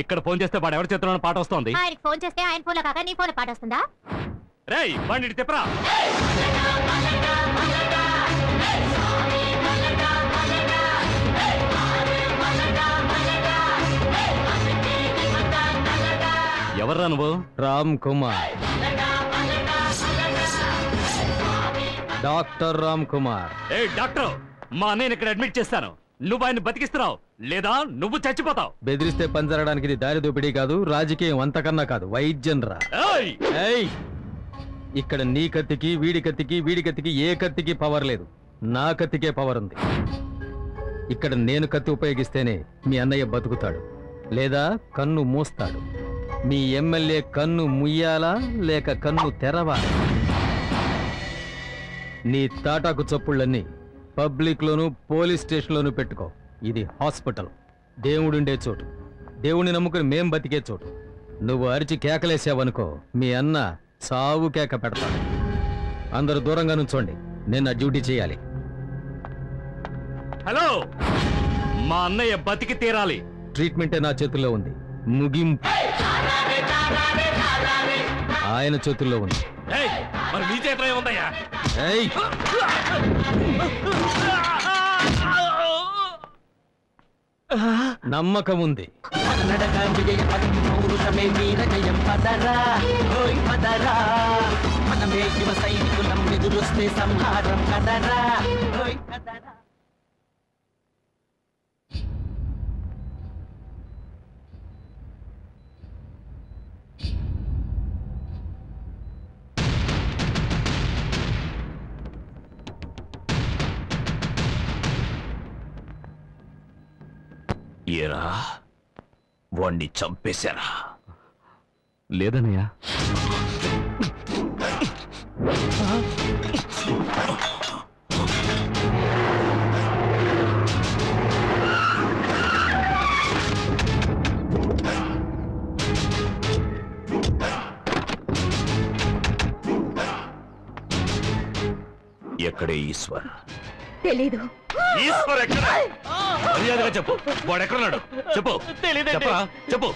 ఇక్కడ ఫోన్ చేస్తే వాడు ఎవరి చేతిలో పాట వస్తుంది? ఆయనకి ఫోన్ చేస్తే ఆయన ఫోన్లో కాక నీ ఫోన్లో పాట వస్తుందా? రేయ్ బండి తిప్పరా. ఎవర్రా నువ్వు? రామ్ కుమార్, డాక్టర్ రామ్ కుమార్. ఏ డాక్టర్, మా అన్నయ్యని ఇక్కడ అడ్మిట్ చేస్తాను. నువ్వు ఆయన బతికిస్తున్నావు లేదా నువ్వు చచ్చిపోతావు. బెదిరిస్తే పంజరడానికి ఇది దారి దోపిడీ కాదు, రాజకీయం అంతకన్నా కాదు, వైద్యం రా. ఇక్కడ నీ కత్తికి వీడి కత్తికి వీడి కత్తికి ఏ కత్తికి పవర్ లేదు, నా కత్తికే పవర్ ఉంది. ఇక్కడ నేను కత్తి ఉపయోగిస్తేనే మీ అన్నయ్య బతుకుతాడు లేదా కన్ను మూస్తాడు. మీ ఎమ్మెల్యే కన్ను ముయ్యాలా లేక కన్ను తెరవాలా? నీ తాటాకు చప్పుళ్ళన్నీ పబ్లిక్ లోను పోలీస్ స్టేషన్ లోను పెట్టుకో. ఇది హాస్పిటల్, దేవుడుండే చోటు, దేవుడిని నమ్ముకుని మేం బతికే చోటు. నువ్వు అరిచి కేకలేసావనుకో మీ అన్న సావు కేక పెడతాడు. అందరూ దూరంగా నుంచోండి, నేను నా డ్యూటీ చేయాలి. హలో, మా అన్నయ్య బతికి తీరాలి. ట్రీట్మెంటే నా చేతుల్లో ఉంది, ముగింపు ఆయన చేతుల్లో ఉంది. మరి నీ చేతిలో ఏముందయ్యా? నమ్మకం ఉంది. ఏరా, వాణ్ణి చంపేశారా? లేదన్నయ్యా. ఎక్కడే ఈశ్వర్? తెలీదు. ఈశ్వర్ ఎక్కడ? మర్యాదగా చెప్పు, వాడు ఎక్కడున్నాడు చెప్పు. చెప్పరా, చెప్పు,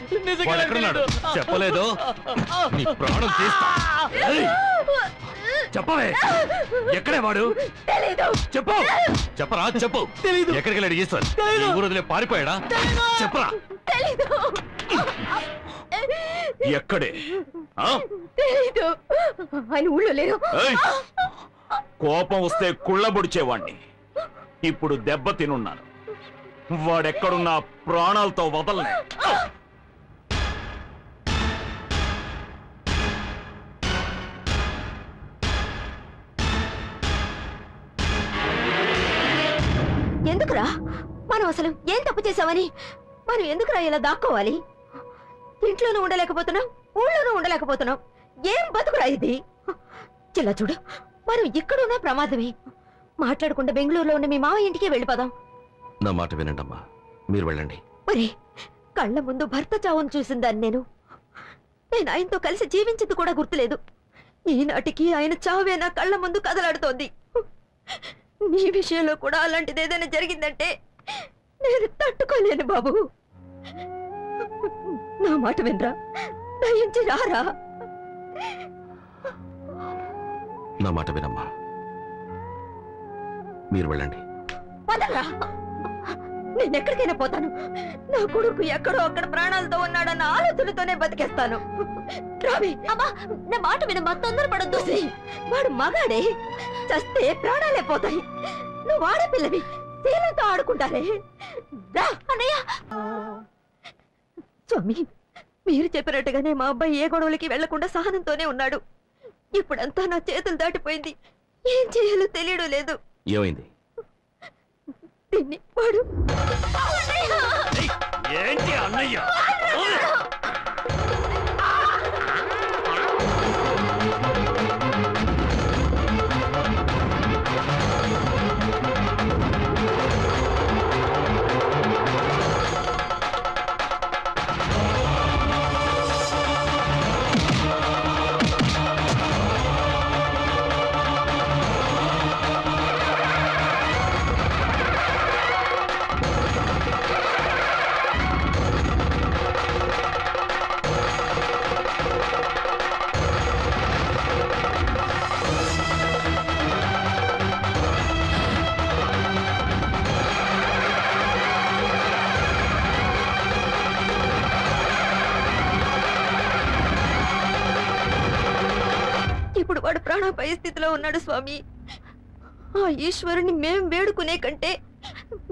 వాడు ఎక్కడున్నాడు? చెప్పలేదు నీ ప్రాణం తీస్తా. చెప్పవే, ఎక్కడే వాడు? చెప్పు, చెప్పరా, చెప్పు. ఎక్కడికి వెళ్ళాడు ఈశ్వర్? ఊరు వదిలే పారిపోయాడా? చెప్పరా. ఎక్కడే? ఆయన ఊళ్ళో లేరు. కోపం వస్తే కుళ్ళబొడిచేవాణ్ణి, ఇప్పుడు దెబ్బ తినున్నాను. వాడెక్కడున్నా ప్రాణాలతో వదలనే. ఎందుకురా మనం అసలు ఏం తప్పు చేసామని మనం ఎందుకురా ఇలా దాక్కోవాలి? ఇంట్లోనూ ఉండలేకపోతున్నాం, ఊళ్ళోనూ ఉండలేకపోతున్నాం. ఏం బతుకురా ఇది? చిల్ల చూడు, మనం ఇక్కడున్నా ప్రమాదమే. మాట్లాడకుండా బెంగళూరులో ఉన్న మీ మావ ఇంటికి వెళ్ళిపోదాం. నా మాట వినండమ్మా, మీరు వెళ్ళండి. మరి కళ్ళ ముందు భర్త చావును చూసిందాన్ని నేను ఆయనతో కలిసి జీవించింది కూడా గుర్తులేదు. ఈనాటికి ఆయన చావే నా కళ్ళ ముందు కదలాడుతోంది. నీ విషయంలో కూడా అలాంటిది ఏదైనా జరిగిందంటే నేను తట్టుకోలేను బాబు. నా మాట వినరా, దయించి రారా. నా మాట వినమ్మా, మీరు వెళ్ళండి. నేనెక్కడికైనా పోతాను. నా కొడుకు ఎక్కడో అక్కడ ప్రాణాలతో ఉన్నాడన్న ఆలోచనతోనే బతికేస్తాను. రావి, అమ్మా నా మాట వినమ్మా, తొందరపడొద్దు. వాడు మగాడే, చస్తే ప్రాణాలే పోతాయి. నువ్వు ఆడపిల్లవి, శీలంతో ఆడుకుంటారే. రా అన్నయ్య. స్వామి, మీరు చెప్పినట్టుగానే మా అబ్బాయి ఏ గొడవలకి వెళ్లకుండా సహనంతోనే ఉన్నాడు. ఇప్పుడంతా నా చేతులు దాటిపోయింది, ఏం చేయాలో తెలియడం లేదు. ఏమైంది? దీన్ని వాడు ఏంటి అన్నయ్య? వాడు ప్రాణాపాయ స్థితిలో ఉన్నాడు స్వామి. ఆ ఈశ్వరుని మేం వేడుకునే కంటే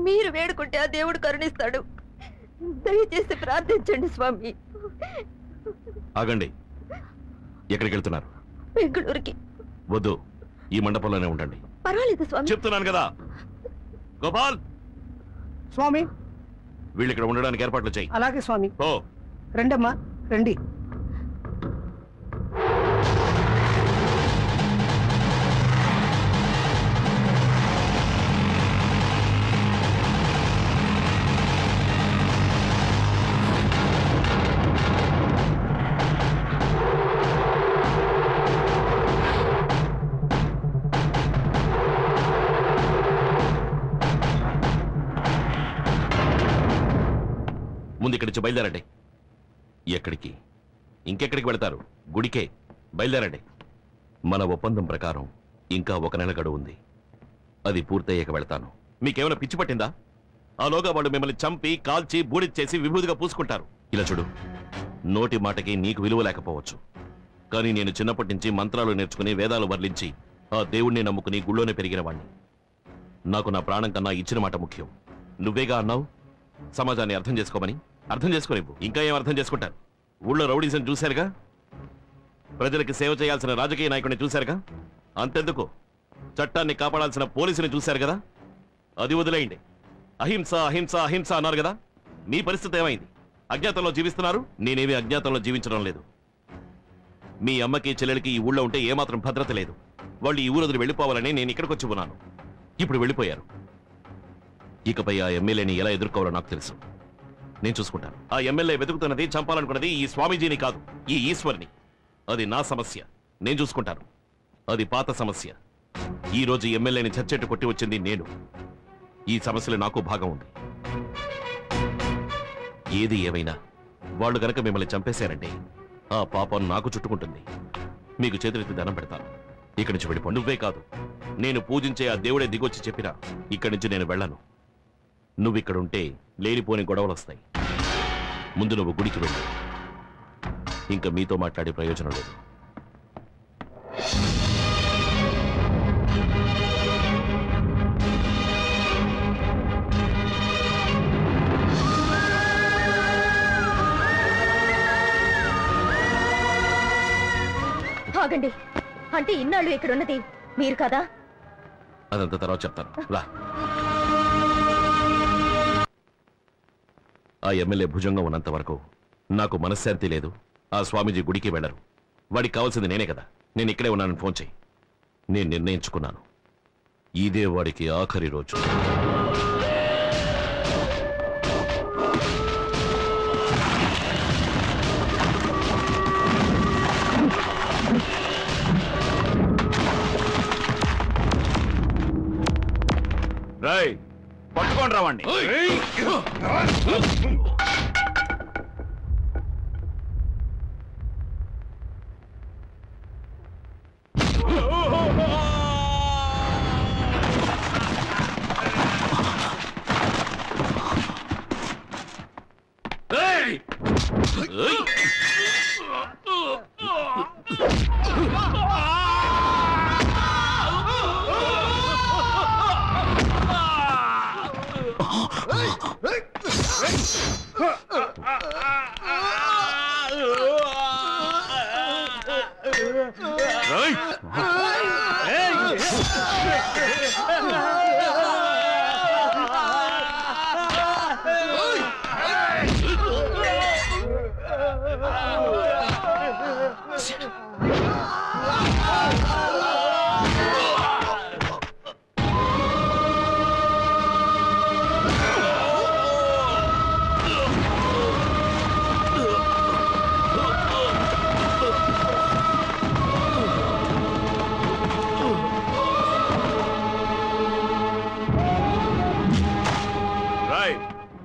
మీరు వేడుకుంటే ఆ దేవుడు కరుణిస్తాడు. దయచేసి ప్రార్థించండి స్వామి. ఆగండి. ఎక్కడికి వెళ్తున్నారు? బెంగళూరుకి. వద్దు, ఈ మండపంలోనే ఉండండి. పర్వాలేదు స్వామి. చెప్తున్నాను కదా. గోపాల్ స్వామి, వీళ్ళు ఇక్కడ ఉండడానికి ఏర్పాట్లు చేయి. అలాగే స్వామి. ఓ రండమ్మా, రండి. ముందు ఇక్కడి నుంచి బయలుదేరండి. ఎక్కడికి? ఇంకెక్కడికి వెళ్తారు? గుడికే. బయలుదేరండి. మన ఒప్పందం ప్రకారం ఇంకా 1 నెల గడువు ఉంది. అది పూర్తయ్యాక వెళ్తాను. మీకేమైనా పిచ్చి పట్టిందా? ఆలోగా వాళ్ళు మిమ్మల్ని చంపి కాల్చి బూడిచ్చేసి విభూతిగా పూసుకుంటారు. ఇలా చూడు, నోటి మాటకి నీకు విలువ లేకపోవచ్చు, కానీ నేను చిన్నప్పటి నుంచి మంత్రాలు నేర్చుకుని వేదాలు వర్లించి ఆ దేవుణ్ణి నమ్ముకుని గుళ్ళోనే పెరిగిన వాణ్ణి. నాకు నా ప్రాణం కన్నా ఇచ్చిన మాట ముఖ్యం. నువ్వేగా అన్నావు సమాజాన్ని అర్థం చేసుకోమని. అర్థం చేసుకోలేవు. ఇంకా ఏం అర్థం చేసుకుంటారు? ఊళ్ళో రౌడీసం చూశారుగా, ప్రజలకి సేవ చేయాల్సిన రాజకీయ నాయకుడిని చూశారుగా, అంతెందుకు చట్టాన్ని కాపాడాల్సిన పోలీసుని చూశారు కదా. అది వదిలేయండి. అహింస అహింస అహింస అన్నారు కదా. మీ పరిస్థితి ఏమైంది? అజ్ఞాతంలో జీవిస్తున్నారు. నేనేమీ అజ్ఞాతంలో జీవించడం లేదు. మీ అమ్మకి చెల్లెలకి ఈ ఊళ్ళో ఉంటే ఏమాత్రం భద్రత లేదు. వాళ్ళు ఈ ఊరు వదిలి వెళ్ళిపోవాలని నేను ఇక్కడికి వచ్చి ఉన్నాను. ఇప్పుడు వెళ్ళిపోయారు. ఇకపై ఆ ఎమ్మెల్యేని ఎలా ఎదుర్కోవాలో నాకు తెలుసు. నేను చూసుకుంటాను. ఆ ఎమ్మెల్యే వెతుకుతున్నది, చంపాలనుకున్నది ఈ స్వామీజీని కాదు, ఈ ఈశ్వర్ని. అది నా సమస్య, నేను చూసుకుంటాను. అది పాత సమస్య. ఈ రోజు ఎమ్మెల్యేని చచ్చెట్టు కొట్టి వచ్చింది నేను. ఈ సమస్యలో నాకు భాగం ఉంది. ఏది ఏమైనా వాళ్ళు గనక మిమ్మల్ని చంపేశారంటే ఆ పాపం నాకు చుట్టుకుంటుంది. మీకు చేతులెత్తి దండం పెడతాను. ఇక్కడి నుంచి వెళ్ళిపో. నువ్వే కాదు, నేను పూజించే ఆ దేవుడే దిగొచ్చి చెప్పినా ఇక్కడి నుంచి నేను వెళ్ళను. నువ్విక్కడుంటే లేనిపోని గొడవలు వస్తాయి. ముందు నువ్వు గుడికి వెళ్ళు. ఇంకా మీతో మాట్లాడే ప్రయోజనం లేదు. ఆగండి. అంటే ఇన్నాళ్ళు ఇక్కడ ఉన్నది మీరు కదా? అదంతా తర్వాత చెప్తాను. రా. ఆ ఎమ్మెల్యే భుజంగా ఉన్నంత వరకు నాకు మనశ్శాంతి లేదు. ఆ స్వామీజీ గుడికి వెళ్లరు. వాడికి కావాల్సింది నేనే కదా. నేను ఇక్కడే ఉన్నానని ఫోన్ చేయి. నేను నిర్ణయించుకున్నాను, ఇదే వాడికి ఆఖరి రోజు. రాయ్, పట్టుకోండి రావండి.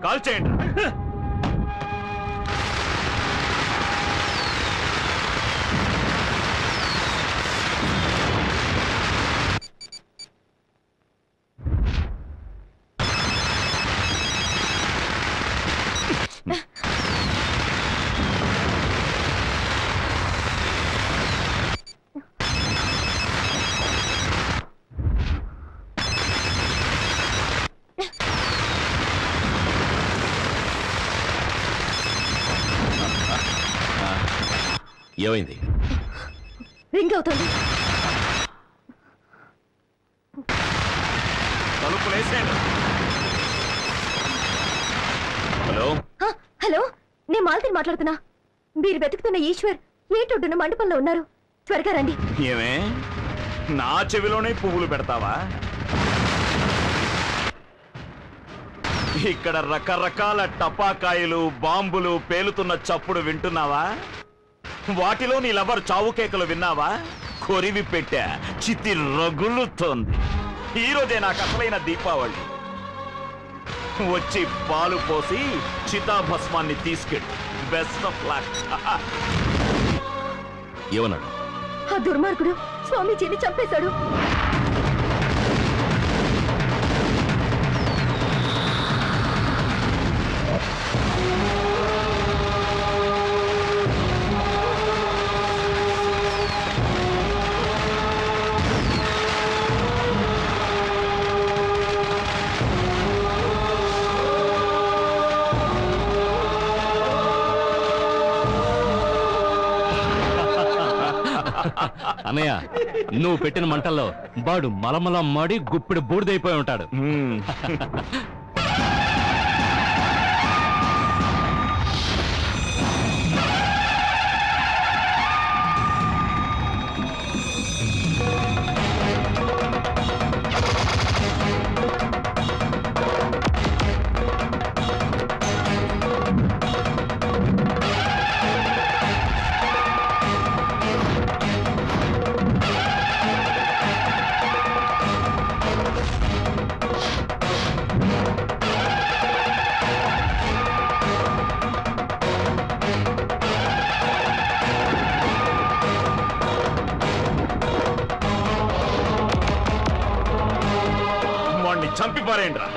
కాల్ చేయండి. ఏమైంది? రింగ్ అవుతుంది. హలో హలో, నేను మాలతిని మాట్లాడుతున్నా. మీరు వెతుకుతున్న ఈశ్వర్ ఏటొడ్డున మండపంలో ఉన్నారు. త్వరగా రండి. ఏమే నా చెవిలోనే పువ్వులు పెడతావా? ఇక్కడ రకరకాల టపాకాయలు బాంబులు పేలుతున్న చప్పుడు వింటున్నావా? వాటిలో నీ లవర్ చావు కేకలు విన్నావా? కొరివి పెట్టా, చితి రగులుతోంది. ఈరోజే నాకు అసలైన దీపావళి. వచ్చి పాలు పోసి చితాభస్మాన్ని తీసుకెళ్ళు. Best of luck. ఏమన్నాడు? ఆ దుర్మార్గుడు స్వామీజీని చంపేశాడు. అన్నయ్య, నువ్వు పెట్టిన మంటల్లో బాడు మలమల మాడి గుప్పిడి బూడిదైపోయి ఉంటాడు. చంపి పారేయండి రా.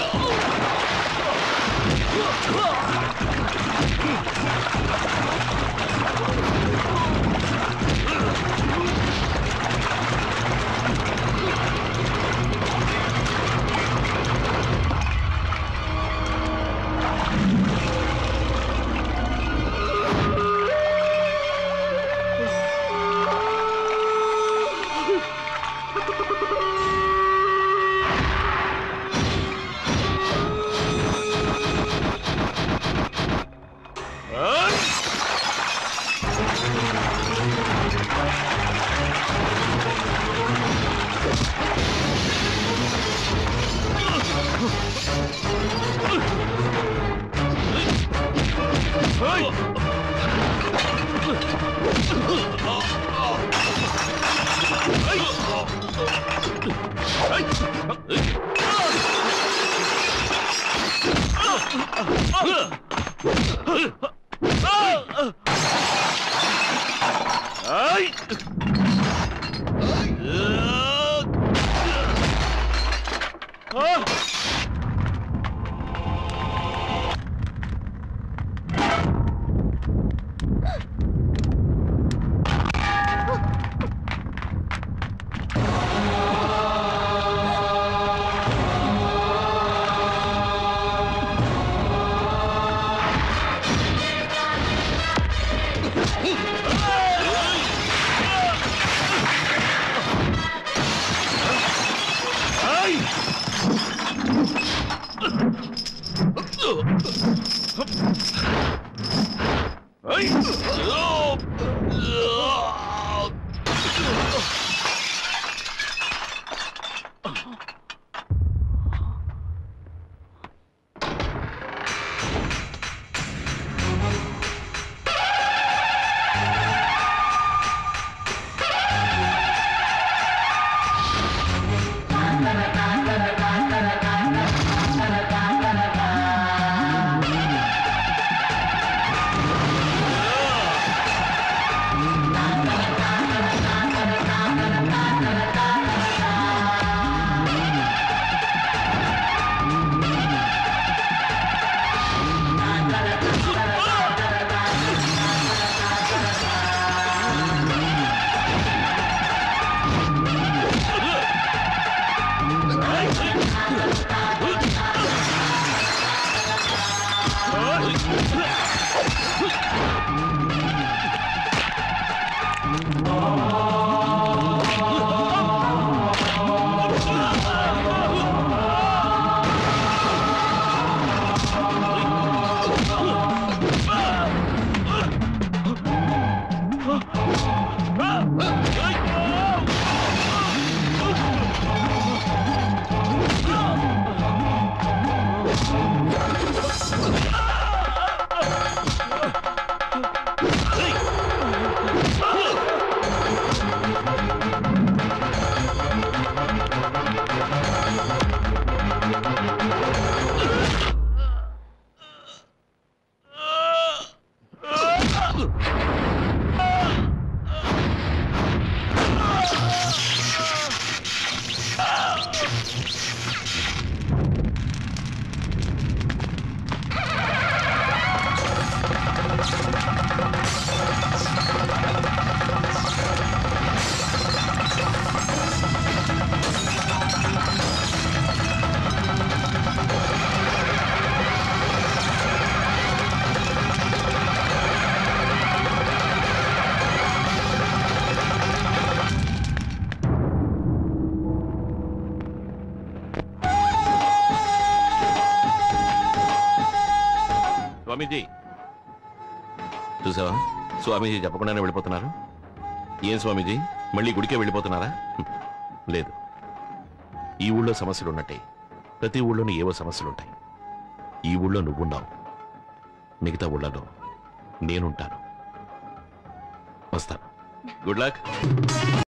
Oh, స్వామీజీ చూసావా, స్వామీజీ చెప్పకుండానే వెళ్ళిపోతున్నారు. ఏం స్వామీజీ, మళ్ళీ గుడికే వెళ్ళిపోతున్నారా? లేదు, ఈ ఊళ్ళో సమస్యలు ఉన్నట్టే ప్రతి ఊళ్ళోనూ ఏవో సమస్యలుంటాయి. ఈ ఊళ్ళో నువ్వున్నావు, మిగతా ఊళ్ళలో నేనుంటాను. వస్తాను. Good luck.